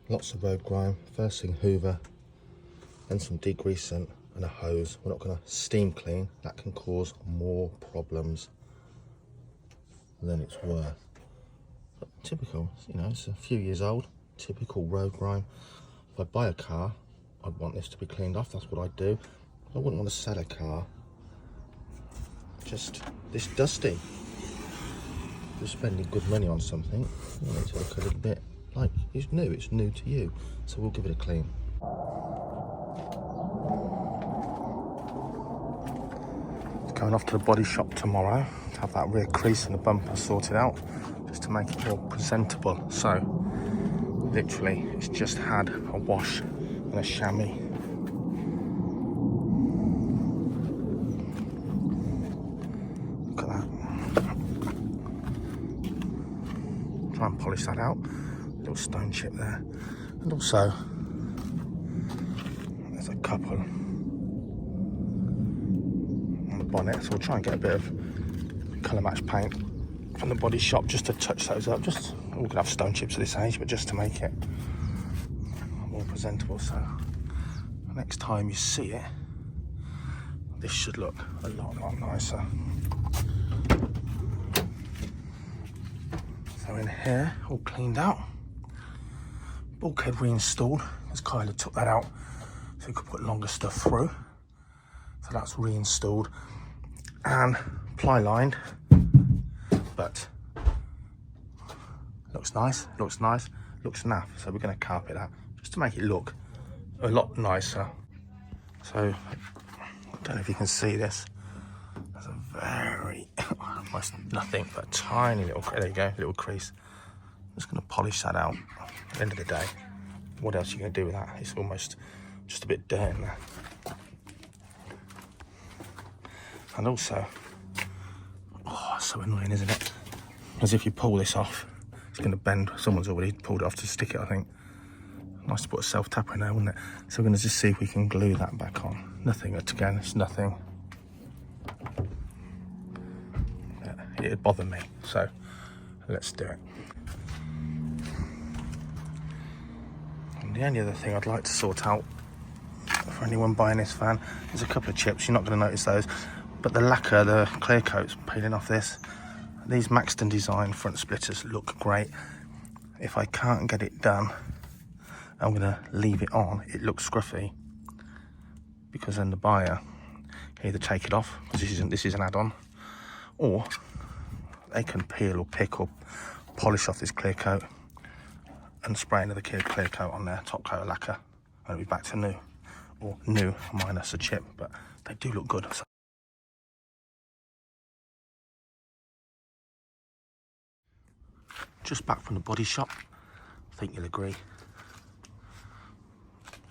lots of road grime. First thing, hoover, then some degreasant and a hose. We're not going to steam clean, that can cause more problems than it's worth. But typical, you know, it's a few years old, typical road grime. If I buy a car, I'd want this to be cleaned off, that's what I'd do. I wouldn't want to sell a car just this dusty. If you're spending good money on something, you want it to look a little bit like it's new to you. So we'll give it a clean. Going off to the body shop tomorrow to have that rear crease and the bumper sorted out, just to make it more presentable. So literally it's just had a wash and a chamois. Look at that. Try and polish that out. Little stone chip there. And also there's a couple on the bonnet, so we'll try and get a bit of colour match paint from the body shop just to touch those up. Just, we can have stone chips at this age, but just to make it more presentable. So next time you see it, this should look a lot nicer. So in here, all cleaned out. Bulkhead reinstalled, as Kyla took that out so we could put longer stuff through. So that's reinstalled and ply lined, but looks nice, looks naff. So we're going to carpet that just to make it look a lot nicer. So I don't know if you can see this. There's a very, almost nothing, but a tiny little, there you go, little crease. I'm just going to polish that out. At the end of the day, what else are you going to do with that? It's almost just a bit dirt in there. And also, oh, it's so annoying, isn't it? As if you pull this off, it's going to bend. Someone's already pulled it off to stick it, I think. Nice to put a self-tapper in there, wouldn't it? So we're going to just see if we can glue that back on. Nothing, again, it's nothing. It'd bother me, so let's do it. And the only other thing I'd like to sort out for anyone buying this van is a couple of chips. You're not going to notice those, but the lacquer, the clear coat's peeling off this. These Maxton Design front splitters look great. If I can't get it done, I'm going to leave it on. It looks scruffy because then the buyer can either take it off, because this is an add-on, or they can peel or pick or polish off this clear coat and spray another clear coat on their top coat of lacquer, and it'll be back to new, or new minus a chip, but they do look good. So just back from the body shop, I think you'll agree,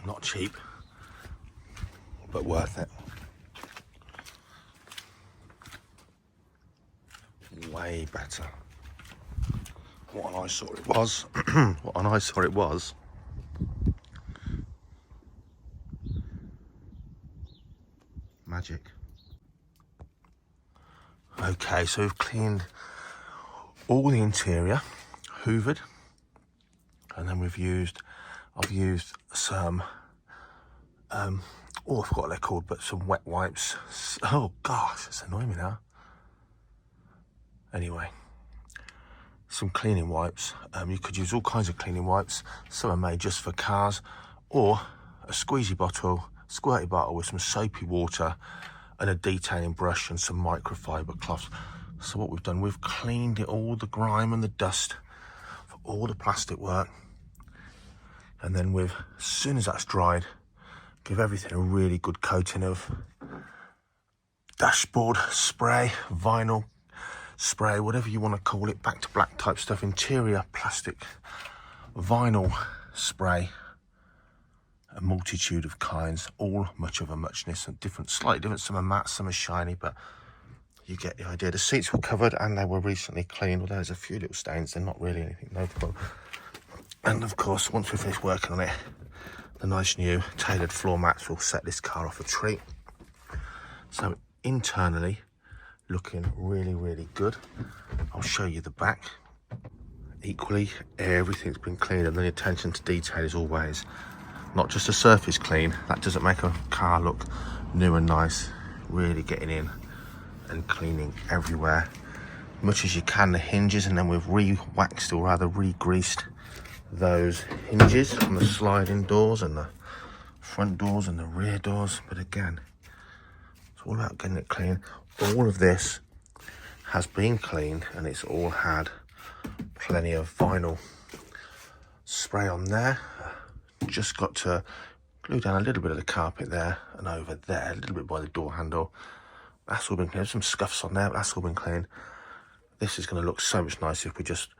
not cheap, but worth it. Way better. What an eyesore it was. What an eyesore it was. Magic. Okay, so we've cleaned all the interior, hoovered, and then I've used some oh, I forgot what they're called, but some wet wipes. Oh gosh, it's annoying me now. Anyway, some cleaning wipes. You could use all kinds of cleaning wipes. Some are made just for cars, or a squirty bottle with some soapy water and a detailing brush and some microfiber cloths. So what we've done, we've cleaned it, all the grime and the dust for all the plastic work, and then as soon as that's dried, give everything a really good coating of dashboard spray, vinyl spray, whatever you want to call it, back to black type stuff, interior plastic vinyl spray, a multitude of kinds, all much of a muchness, and slightly different. Some are matte, some are shiny, but you get the idea. The seats were covered and they were recently cleaned, although there's a few little stains. They're not really anything notable. And of course, once we finish working on it, the nice new tailored floor mats will set this car off a treat. So internally, looking really good. I'll show you the back. equally, everything's been cleaned, and the attention to detail is always not just a surface clean. That doesn't make a car look new and nice. Really getting in and cleaning everywhere, much as you can, the hinges, and then we've re-waxed, or rather re-greased, those hinges on the sliding doors and the front doors and the rear doors. But again, it's all about getting it clean. All of this has been cleaned, and it's all had plenty of vinyl spray on there. Just got to glue down a little bit of the carpet there and over there, a little bit by the door handle. That's all been clean. There's some scuffs on there, but that's all been clean. This is going to look so much nicer if we just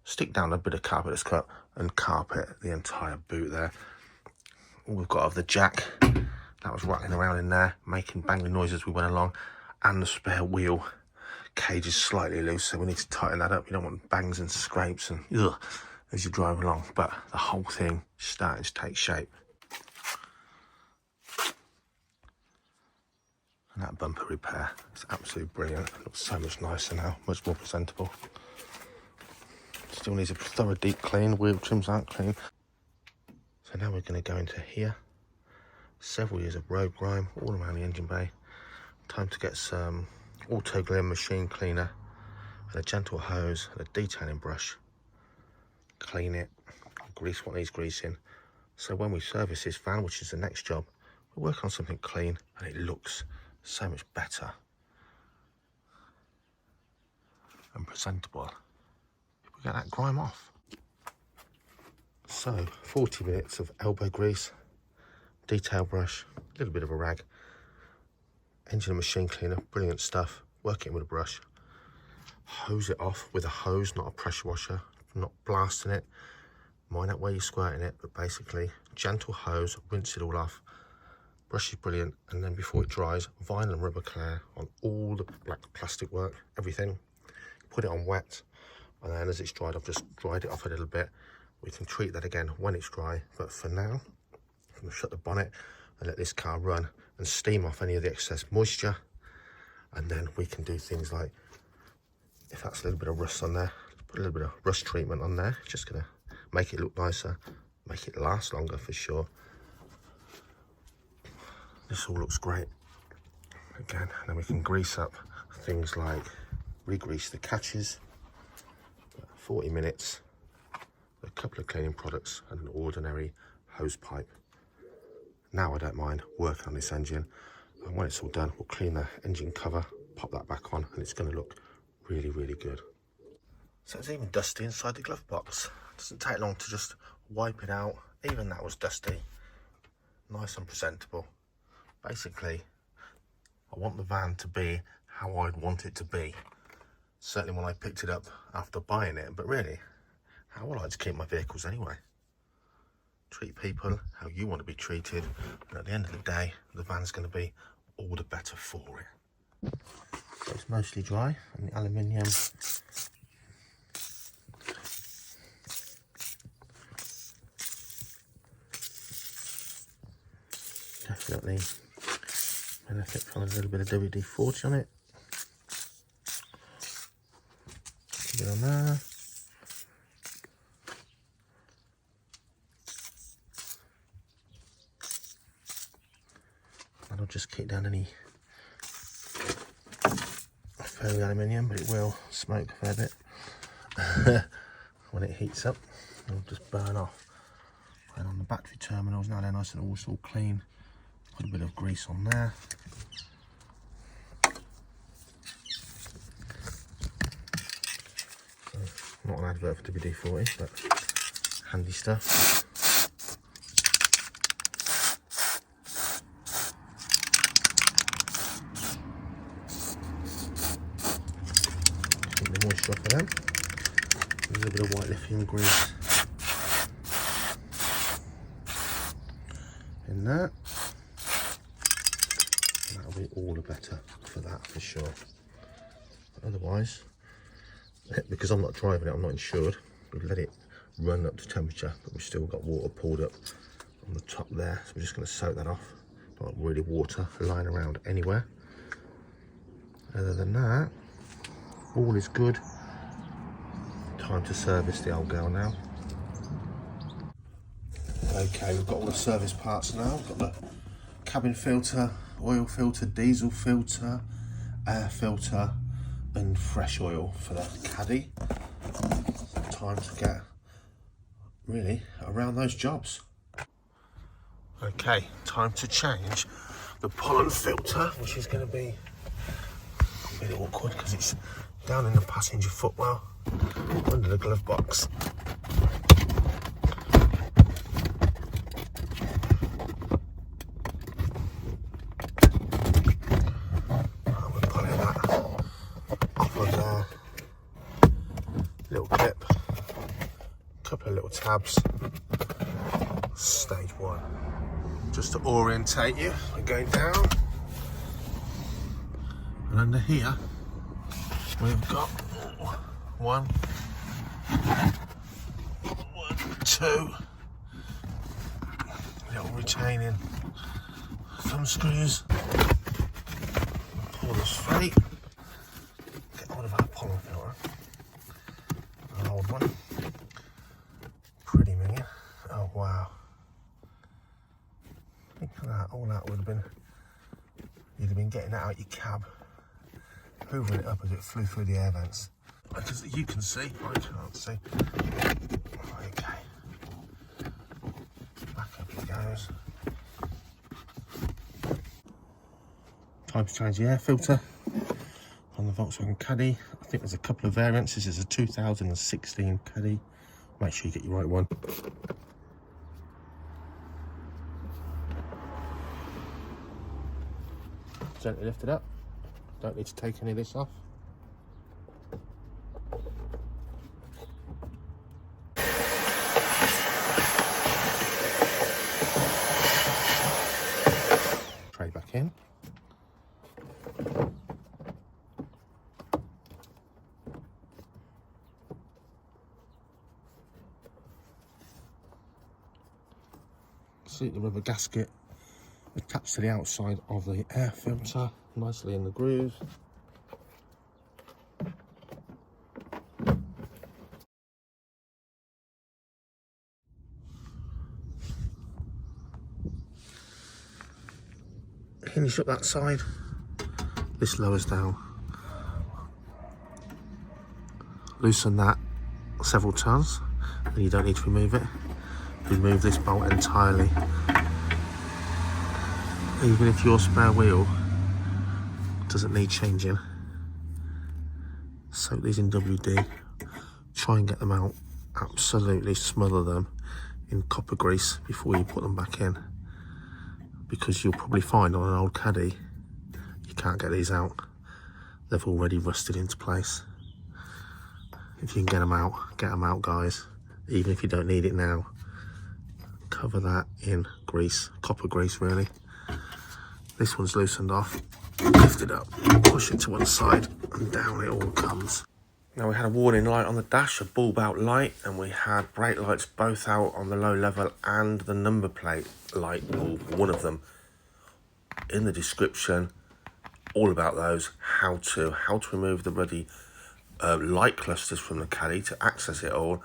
stick down a bit of carpet that's cut and carpet the entire boot there. All we've got of the jack that was rattling around in there, making banging noises as we went along, and the spare wheel cage is slightly loose, so we need to tighten that up. You don't want bangs and scrapes and ugh as you drive along, but the whole thing is starting to take shape. And that bumper repair is absolutely brilliant. It looks so much nicer now, much more presentable. Still needs a thorough deep clean. Wheel trims aren't clean. So now we're going to go into here. Several years of road grime all around the engine bay. Time to get some auto glare machine cleaner and a gentle hose and a detailing brush. Clean it, grease what needs greasing. So when we service this van, which is the next job, we're working on something clean and it looks so much better and presentable if we get that grime off. So 40 minutes of elbow grease, detail brush, a little bit of a rag, engine and machine cleaner, brilliant stuff. Work it with a brush, hose it off with a hose, not a pressure washer, not blasting it. Mind out where you're squirting it, but basically gentle hose, rinse it all off. Brush is brilliant, and then before it dries, vinyl and rubber clear on all the black plastic work, everything. Put it on wet, and then as it's dried, I've just dried it off a little bit. We can treat that again when it's dry, but for now, I'm going to shut the bonnet and let this car run and steam off any of the excess moisture, and then we can do things like, if that's a little bit of rust on there, put a little bit of rust treatment on there. It's just going to make it look nicer, make it last longer for sure. This all looks great. Again, and then we can grease up things like re-grease the catches. 40 minutes, a couple of cleaning products and an ordinary hose pipe. Now I don't mind working on this engine, and when it's all done, we'll clean the engine cover, pop that back on, and it's going to look really, really good. So it's even dusty inside the glove box. It doesn't take long to just wipe it out. Even that was dusty. Nice and presentable. Basically, I want the van to be how I'd want it to be. Certainly when I picked it up after buying it, but really, how I like to keep my vehicles anyway. Treat people how you want to be treated, and at the end of the day, the van's going to be all the better for it. So it's mostly dry, and the aluminium definitely benefit from a little bit of WD-40 on it. A bit on there. That'll just keep down any fairy aluminium, but it will smoke a fair bit when it heats up. It'll just burn off. And on the battery terminals, now they're nice and all clean. Put a bit of grease on there. So, not an advert for WD-40, but handy stuff. Keep the moisture off of them. A little bit of white lithium grease in there. That'll be all the better for that for sure. But otherwise, because I'm not driving it, I'm not insured, we've let it run up to temperature, but we've still got water poured up on the top there, so we're just going to soak that off. Not really water lying around anywhere. Other than that, all is good. Time to service the old girl now. Okay, we've got all the service parts now. We've got the cabin filter, oil filter, diesel filter, air filter and fresh oil for the caddy. Time to get really around those jobs. Okay, time to change the pollen filter, which is going to be a bit awkward because it's down in the passenger footwell under the glove box. We're pulling that off of there. Little clip, couple of little tabs. Stage one. Just to orientate you, we're going down. And under here, we've got one, two, little retaining thumb screws. Pull this free. Get hold of our pollen filter. An old one. Pretty minging. Oh wow. Look at that, all that would have been, you'd have been getting that out your cab, hoovering it up as it flew through the air vents. Because you can see, I can't see. Okay. Back up it goes. Time to change the air filter on the Volkswagen Caddy. I think there's a couple of variants. This is a 2016 Caddy. Make sure you get your right one. Gently lift it up. Don't need to take any of this off. Tray back in. See the rubber gasket attached to the outside of the air filter, nicely in the groove. Hinge up that side, this lowers down. Loosen that several times, and you don't need to remove it. Remove this bolt entirely. Even if your spare wheel doesn't need changing, soak these in WD, try and get them out, absolutely smother them in copper grease before you put them back in, because you'll probably find on an old Caddy you can't get these out, they've already rusted into place. If you can get them out guys, even if you don't need it now. Cover that in grease, copper grease really. This one's loosened off, lift it up, push it to one side, and down it all comes. Now we had a warning light on the dash, a bulb out light, and we had brake lights both out on the low level and the number plate light bulb, one of them. In the description, all about those, how to remove the ruddy light clusters from the Caddy to access it all,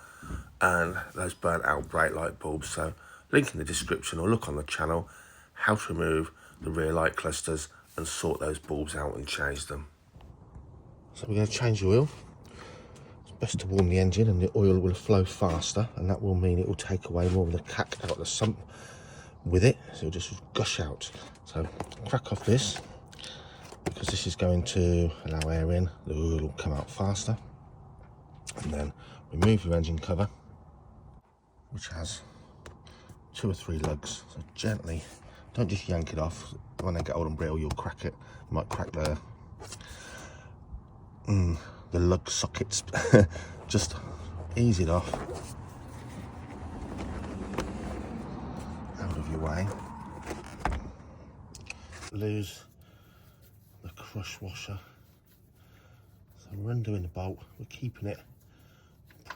and those burnt out brake light bulbs. So link in the description or look on the channel, how to remove the rear light clusters and sort those bulbs out and change them. So we're going to change the oil. It's best to warm the engine and the oil will flow faster, and that will mean it will take away more of the cack out of the sump with it, so it'll just gush out. So crack off this, because this is going to allow air in, the oil will come out faster. And then remove your engine cover, which has 2 or 3 lugs, so gently, don't just yank it off. When they get old and brittle, you'll crack it. You might crack the lug sockets. Just ease it off, out of your way. Lose the crush washer. So we're undoing the bolt, we're keeping it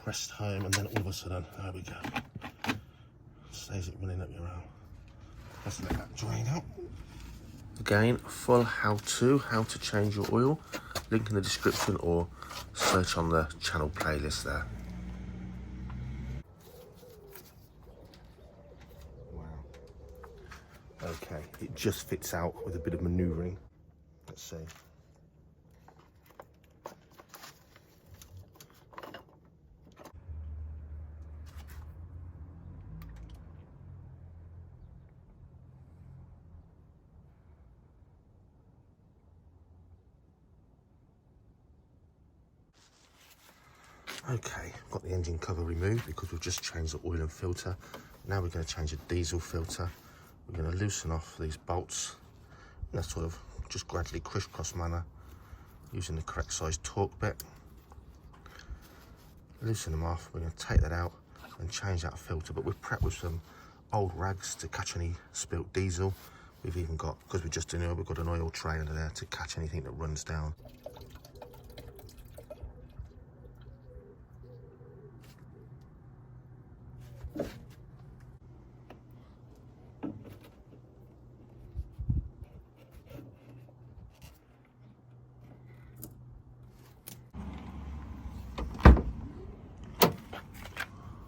pressed home, and then all of a sudden, there we go. Saves it running up your arm. Let's let that drain out. Again, full how to change your oil. Link in the description or search on the channel playlist there. Okay, it just fits out with a bit of manoeuvring. Let's see. Okay, got the engine cover removed because we've just changed the oil and filter. Now we're going to change the diesel filter. We're going to loosen off these bolts in a sort of just gradually crisscross manner using the correct size torque bit. Loosen them off. We're going to take that out and change that filter, but we've prepped with some old rags to catch any spilt diesel. We've even got, because we're just doing it, we've got an oil tray under there to catch anything that runs down.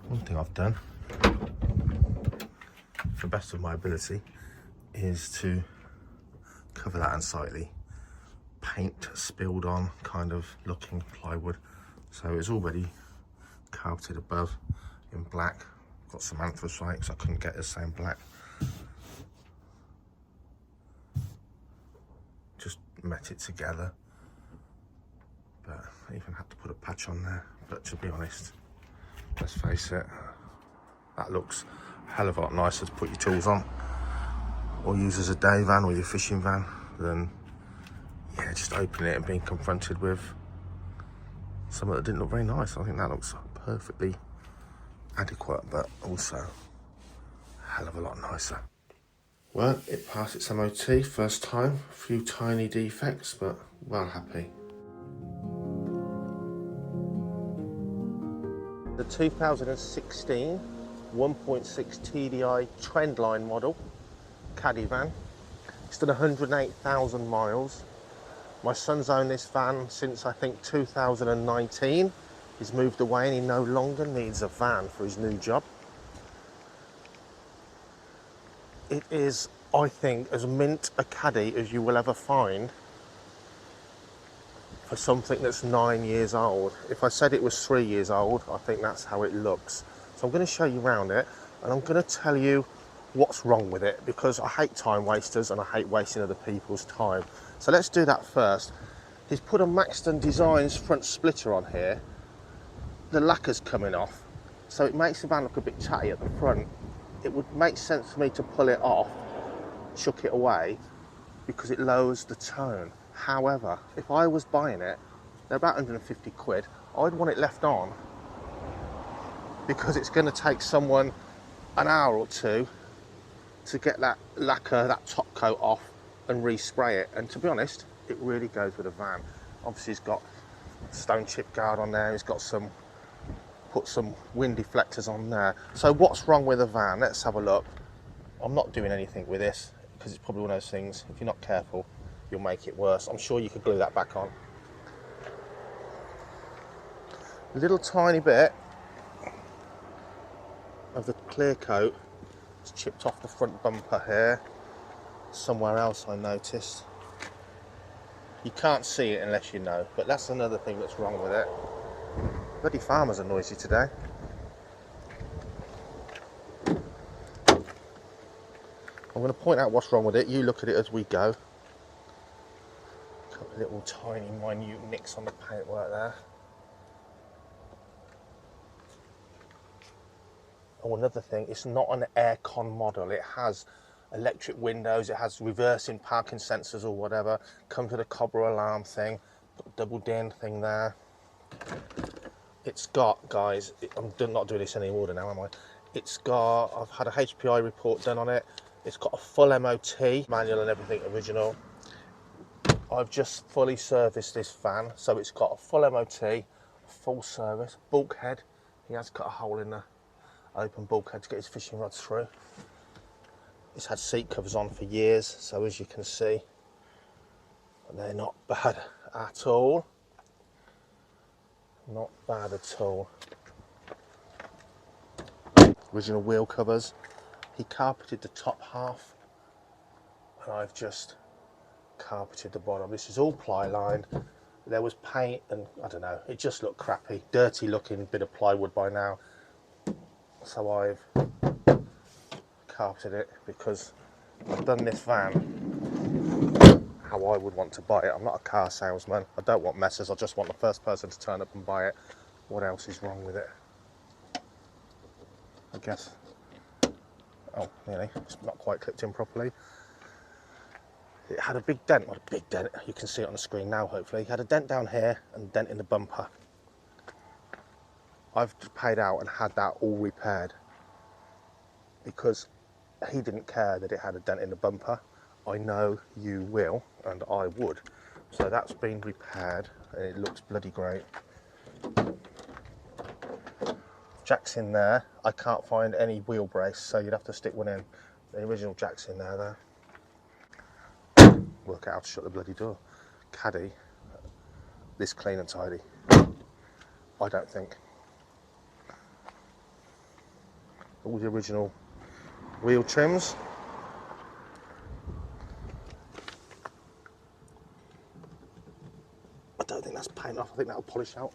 One thing I've done, to the best of my ability, is to cover that in slightly paint spilled on kind of looking plywood. So it's already carpeted above in black. Got some anthracite because I couldn't get the same black. Just met it together. But I even had to put a patch on there. But to be honest, let's face it, that looks a hell of a lot nicer to put your tools on or use as a day van or your fishing van than, yeah, just opening it and being confronted with something that didn't look very nice. I think that looks perfectly adequate, but also a hell of a lot nicer. Well, it passed its MOT first time. A few tiny defects, but well happy. The 2016 1.6 TDI Trendline model caddy van. It's done 108,000 miles. My son's owned this van since I think 2019. He's moved away and he no longer needs a van for his new job. It is, I think, as mint a caddy as you will ever find for something that's 9 years old. If I said it was 3 years old, I think that's how it looks. So I'm going to show you around it and I'm going to tell you what's wrong with it, because I hate time wasters and I hate wasting other people's time. So let's do that first. He's put a Maxton Designs front splitter on here. The lacquer's coming off, so it makes the van look a bit tatty at the front. It would make sense for me to pull it off, chuck it away, because it lowers the tone. However, if I was buying it, they're about 150 quid, I'd want it left on, because it's going to take someone an hour or two to get that lacquer, that top coat off and respray it. And to be honest, it really goes with a van. Obviously, it's got stone chip guard on there. It's got some, put some wind deflectors on there. So what's wrong with the van? Let's have a look. I'm not doing anything with this because it's probably one of those things, if you're not careful, you'll make it worse. I'm sure you could glue that back on. A little tiny bit of the clear coat has chipped off the front bumper here. Somewhere else I noticed. You can't see it unless you know, but that's another thing that's wrong with it. Bloody farmers are noisy today. I'm going to point out what's wrong with it. You look at it as we go. A couple of little tiny minute nicks on the paintwork there. Oh, another thing, it's not an aircon model. It has electric windows, it has reversing parking sensors or whatever. Comes with a Cobra alarm thing, put a double din thing there. It's got, guys, I'm not doing this anymore now, am I? It's got, I've had a HPI report done on it. It's got a full MOT, manual and everything original. I've just fully serviced this van, so it's got a full MOT, full service, bulkhead. He has cut a hole in the open bulkhead to get his fishing rods through. It's had seat covers on for years, so as you can see, they're not bad at all. Not bad at all. Original wheel covers. He carpeted the top half and I've just carpeted the bottom. This is all ply lined. There was paint and I don't know, it just looked crappy, dirty looking bit of plywood by now. So I've carpeted it because I've done this van how I would want to buy it. I'm not a car salesman. I don't want messes. I just want the first person to turn up and buy it. What else is wrong with it? I guess. Oh, nearly. It's not quite clipped in properly. It had a big dent, not a big dent, you can see it on the screen now hopefully. It had a dent down here and a dent in the bumper. I've paid out and had that all repaired because he didn't care that it had a dent in the bumper. I know you will, and I would. So that's been repaired and it looks bloody great. Jack's in there. I can't find any wheel brace, so you'd have to stick one in. The original jack's in there though. Work out how to shut the bloody door. Caddy, this clean and tidy. I don't think. All the original wheel trims. I don't think that's paint off. I think that'll polish out.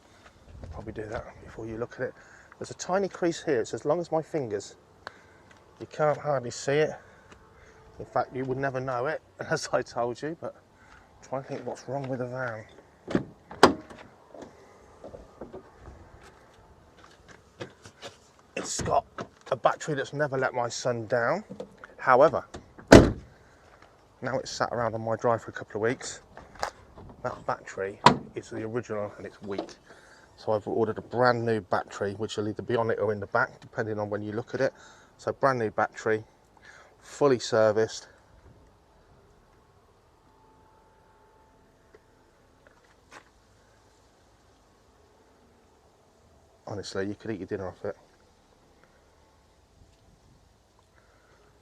I'll probably do that before you look at it. There's a tiny crease here. It's as long as my fingers. You can't hardly see it. In fact, you would never know it, as I told you, but I'm trying to think what's wrong with the van. It's got a battery that's never let my son down. However, now it's sat around on my drive for a couple of weeks. That battery is the original and it's weak. So I've ordered a brand new battery, which will either be on it or in the back, depending on when you look at it. So brand new battery, fully serviced. Honestly, you could eat your dinner off it.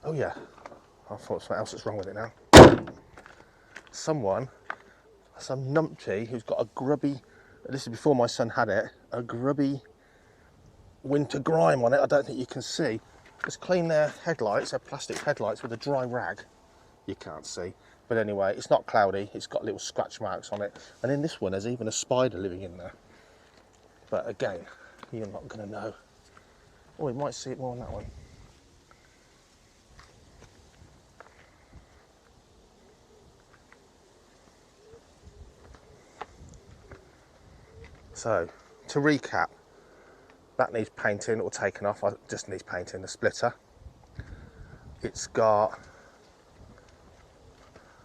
Oh yeah, I thought something else that's wrong with it now. Some numpty who's got a grubby, this is before my son had it, a grubby winter grime on it. I don't think you can see. Just clean their headlights, their plastic headlights, with a dry rag. You can't see. But anyway, it's not cloudy. It's got little scratch marks on it. And in this one, there's even a spider living in there. But again, you're not going to know. Oh, you might see it more on that one. So, to recap, that needs painting or taken off. It just needs painting, the splitter. It's got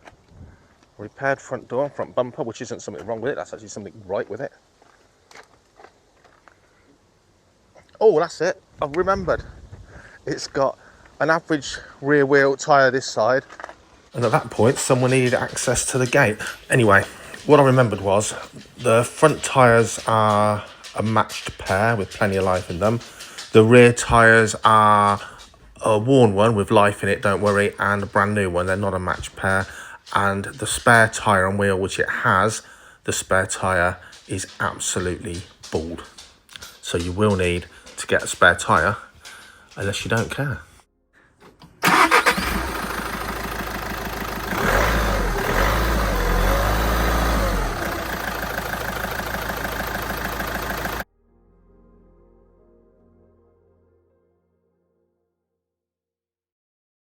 a repaired front door, front bumper, which isn't something wrong with it. That's actually something right with it. Oh, that's it. I've remembered. It's got an average rear wheel tyre this side. And at that point, someone needed access to the gate. Anyway, what I remembered was the front tyres are a matched pair with plenty of life in them. The rear tyres are a worn one with life in it, don't worry, and a brand new one. They're not a matched pair. And the spare tyre and wheel, which it has, the spare tyre is absolutely bald. So you will need to get a spare tyre, unless you don't care.